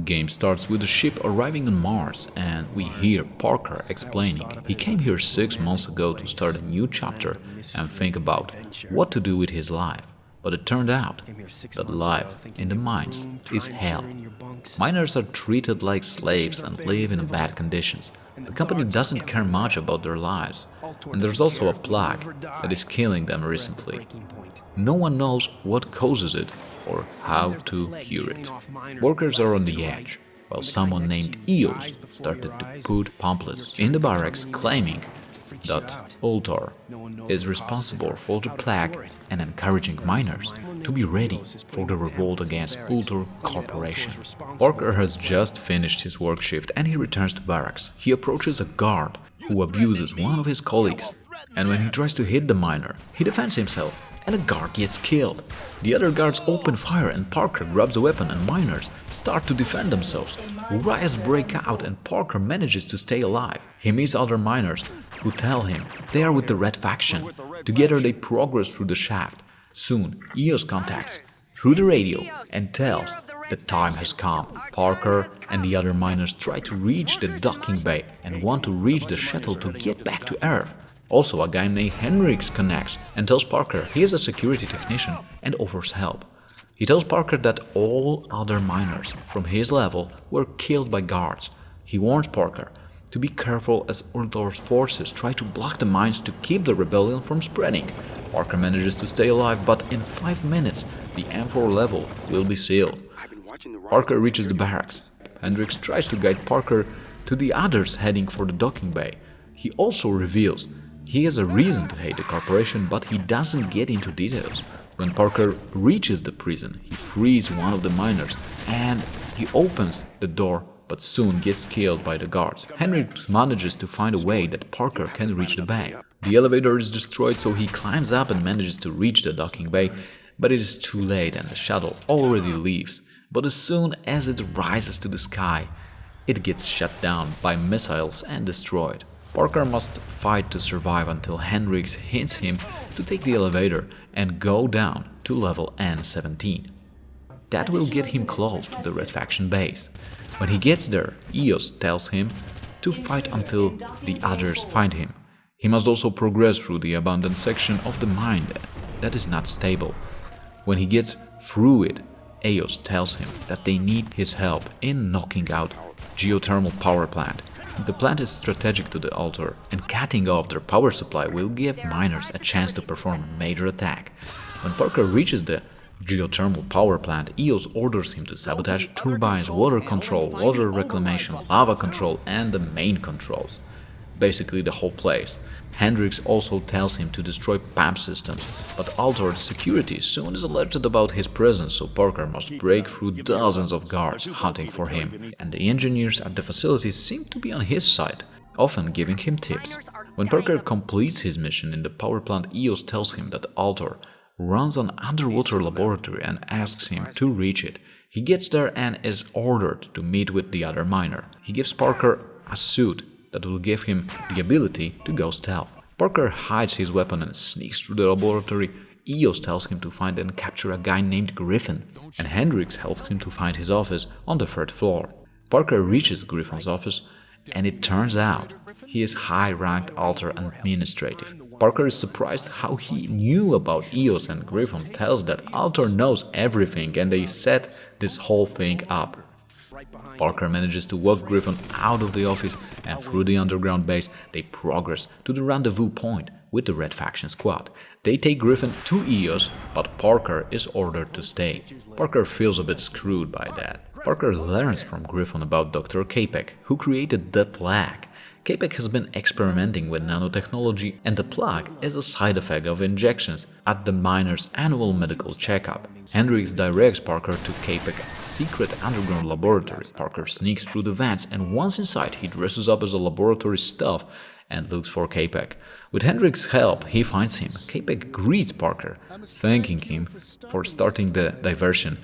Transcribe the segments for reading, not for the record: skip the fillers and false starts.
Game starts with the ship arriving on Mars, and we hear Parker explaining he came here 6 months ago to start a new chapter and think about what to do with his life. But it turned out that life in the mines is hell. Miners are treated like slaves and live in bad conditions. The company doesn't care much about their lives, and there's also a plague that is killing them recently. No one knows what causes it or how to cure it. Workers are on the edge, while someone named Eos started to put pamphlets in the barracks claiming that Ultor is responsible for the plague and encouraging miners to be ready for the revolt against Ultor Corporation. Parker has just finished his work shift and he returns to barracks. He approaches a guard who abuses one of his colleagues, and when he tries to hit the miner, he defends himself and a guard gets killed. The other guards open fire and Parker grabs a weapon and miners start to defend themselves. Riots break out and Parker manages to stay alive. He meets other miners who tell him they are with the Red Faction. Together they progress through the shaft. Soon, Eos contacts through the radio and tells the time has come. Parker and the other miners try to reach the docking bay and want to reach the shuttle to get back to Earth. Also, a guy named Hendricks connects and tells Parker he is a security technician and offers help. He tells Parker that all other miners from his level were killed by guards. He warns Parker to be careful as Ultor's forces try to block the mines to keep the rebellion from spreading. Parker manages to stay alive, but in 5 minutes the M4 level will be sealed. Parker reaches the barracks. Hendricks tries to guide Parker to the others heading for the docking bay. He also reveals he has a reason to hate the corporation, but he doesn't get into details. When Parker reaches the prison, he frees one of the miners and he opens the door but soon gets killed by the guards. Hendricks manages to find a way that Parker can reach the bay. The elevator is destroyed, so he climbs up and manages to reach the docking bay, but it is too late and the shuttle already leaves. But as soon as it rises to the sky, it gets shut down by missiles and destroyed. Parker must fight to survive until Hendricks hints him to take the elevator and go down to level N17. That will get him close to the Red Faction base. When he gets there, Eos tells him to fight until the others find him. He must also progress through the abandoned section of the mine that is not stable. When he gets through it, Eos tells him that they need his help in knocking out geothermal power plant. The plant is strategic to the Ultor, and cutting off their power supply will give miners a chance to perform a major attack. When Parker reaches the geothermal power plant, Eos orders him to sabotage turbines, water control, water reclamation, lava control and the main controls. Basically the whole place. Hendricks also tells him to destroy pump systems, but Ultor's security soon is alerted about his presence, so Parker must break through dozens of guards hunting for him, and the engineers at the facility seem to be on his side, often giving him tips. When Parker completes his mission in the power plant, Eos tells him that Ultor runs an underwater laboratory and asks him to reach it. He gets there and is ordered to meet with the other miner. He gives Parker a suit that will give him the ability to go stealth. Parker hides his weapon and sneaks through the laboratory. Eos tells him to find and capture a guy named Griffin, and Hendricks helps him to find his office on the 3rd floor. Parker reaches Griffin's office, and it turns out he is high-ranked Ultor administrative. Parker is surprised how he knew about Eos, and Griffin tells that Ultor knows everything and they set this whole thing up. Parker manages to walk Griffin out of the office, and through the underground base they progress to the rendezvous point with the Red Faction squad. They take Griffin to Eos, but Parker is ordered to stay. Parker feels a bit screwed by that. Parker learns from Griffin about Dr. Capek, who created the plague. Capek has been experimenting with nanotechnology, and the plague is a side effect of injections at the miner's annual medical checkup. Hendricks directs Parker to Capek's secret underground laboratory. Parker sneaks through the vents, and once inside he dresses up as a laboratory staff and looks for Capek. With Hendricks' help, he finds him. Capek greets Parker, thanking him for starting the diversion,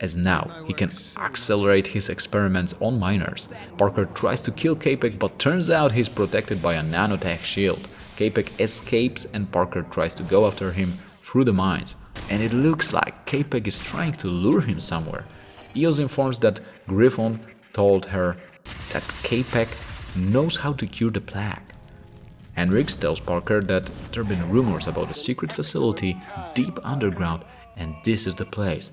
as now he can accelerate his experiments on miners. Parker tries to kill Capek, but turns out he's protected by a nanotech shield. Capek escapes and Parker tries to go after him through the mines, and it looks like Capek is trying to lure him somewhere. Eos informs that Griffon told her that K-Pack knows how to cure the plague. Hendricks tells Parker that there have been rumors about a secret facility deep underground, and this is the place.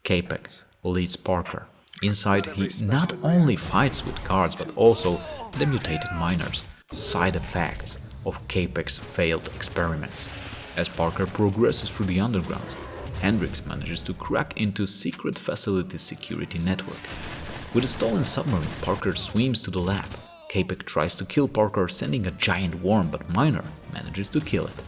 K-Pack leads Parker. Inside, he not only fights with guards but also the mutated miners, side effects of K-Pack's failed experiments. As Parker progresses through the undergrounds, Hendricks manages to crack into secret facility's security network. With a stolen submarine, Parker swims to the lab. K-Pack tries to kill Parker, sending a giant worm, but Miner manages to kill it.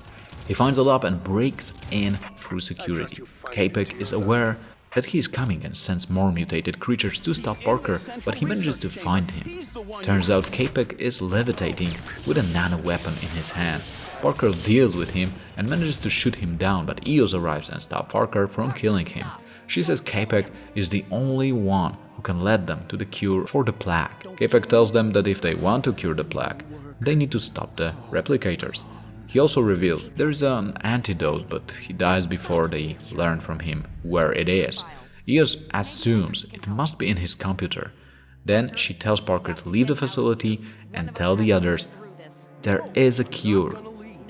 He finds a lab and breaks in through security. K-Pack is aware that he is coming and sends more mutated creatures to stop Parker, but he manages to find him. Turns out K-Pack is levitating with a nano weapon in his hands. Parker deals with him and manages to shoot him down, but Eos arrives and stops Parker from killing him. She says K-Pack is the only one who can lead them to the cure for the plague. K-Pack tells them that if they want to cure the plague, they need to stop the replicators. He also reveals there is an antidote, but he dies before they learn from him where it is. Eos assumes it must be in his computer. Then she tells Parker to leave the facility and tell the others there is a cure,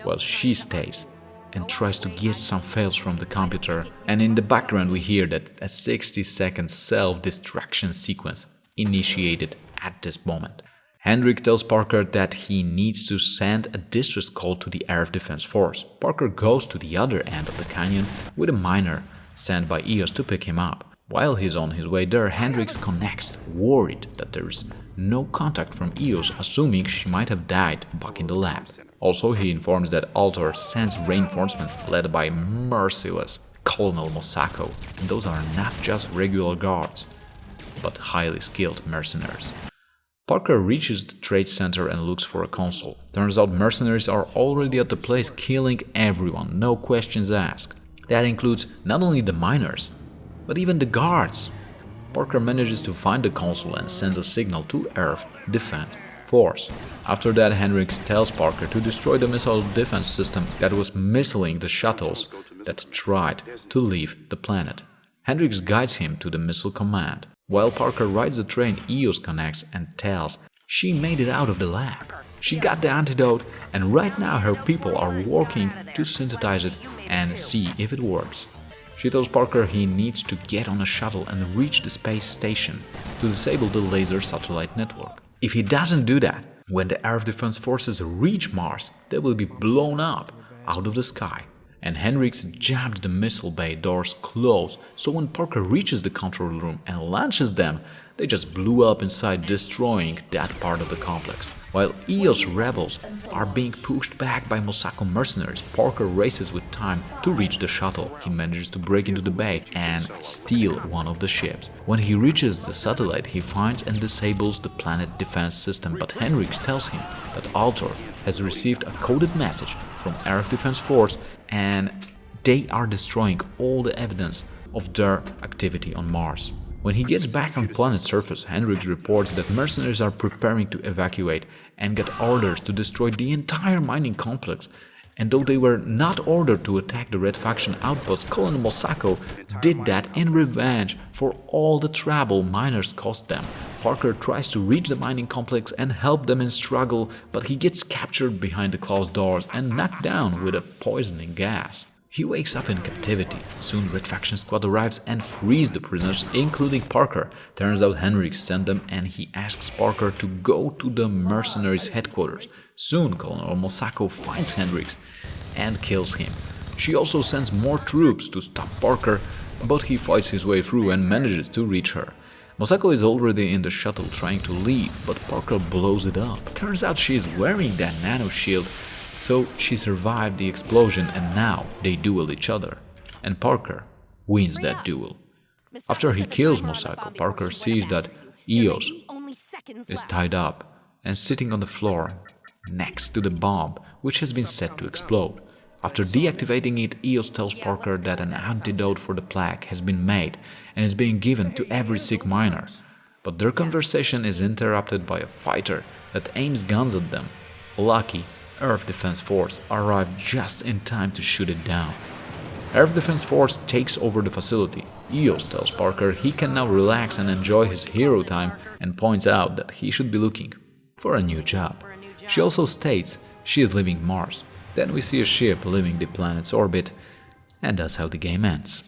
while she stays and tries to get some files from the computer. And in the background we hear that a 60-second self-destruction sequence initiated at this moment. Hendrik tells Parker that he needs to send a distress call to the Air Defense Force. Parker goes to the other end of the canyon with a miner sent by Eos to pick him up. While he's on his way there, Hendricks connects, worried that there is no contact from Eos, assuming she might have died back in the lab. Also, he informs that Ultor sends reinforcements led by merciless Colonel Mosako, and those are not just regular guards, but highly skilled mercenaries. Parker reaches the trade center and looks for a console. Turns out mercenaries are already at the place, killing everyone, no questions asked. That includes not only the miners, but even the guards. Parker manages to find the console and sends a signal to Earth Defense Force. After that, Hendricks tells Parker to destroy the missile defense system that was missiling the shuttles that tried to leave the planet. Hendricks guides him to the missile command. While Parker rides the train, Eos connects and tells she made it out of the lab. She got the antidote, and right now her people are working to synthesize it and see if it works. She tells Parker he needs to get on a shuttle and reach the space station to disable the laser satellite network. If he doesn't do that, when the Air Defense Forces reach Mars, they will be blown up out of the sky. And Hendricks jammed the missile bay doors closed, so when Parker reaches the control room and launches them, they just blew up inside, destroying that part of the complex. While Eos rebels are being pushed back by Mosako mercenaries, Parker races with time to reach the shuttle. He manages to break into the bay and steal one of the ships. When he reaches the satellite, he finds and disables the planet defense system, but Hendricks tells him that Ultor has received a coded message from Air Defense Force and they are destroying all the evidence of their activity on Mars. When he gets back on planet surface, Hendricks reports that mercenaries are preparing to evacuate and get orders to destroy the entire mining complex. And though they were not ordered to attack the Red Faction outpost, Colonel Mosako did that in revenge for all the trouble miners caused them. Parker tries to reach the mining complex and help them in struggle, but he gets captured behind the closed doors and knocked down with a poisoning gas. He wakes up in captivity. Soon Red Faction squad arrives and frees the prisoners, including Parker. Turns out Hendricks sent them and he asks Parker to go to the mercenaries' headquarters. Soon Colonel Mosako finds Hendricks and kills him. She also sends more troops to stop Parker, but he fights his way through and manages to reach her. Mosako is already in the shuttle trying to leave, but Parker blows it up. Turns out she is wearing that nano shield, so she survived the explosion and now they duel each other. And Parker wins that duel. After he kills Mosako, Parker sees that Eos is tied up and sitting on the floor next to the bomb, which has been set to explode. After deactivating it, Eos tells Parker that an antidote for the plague has been made and is being given to every sick miner. But their conversation is interrupted by a fighter that aims guns at them. Lucky, Earth Defense Force arrived just in time to shoot it down. Earth Defense Force takes over the facility. EOS tells Parker he can now relax and enjoy his hero time and points out that he should be looking for a new job. She also states she is leaving Mars. Then we see a ship leaving the planet's orbit, and that's how the game ends.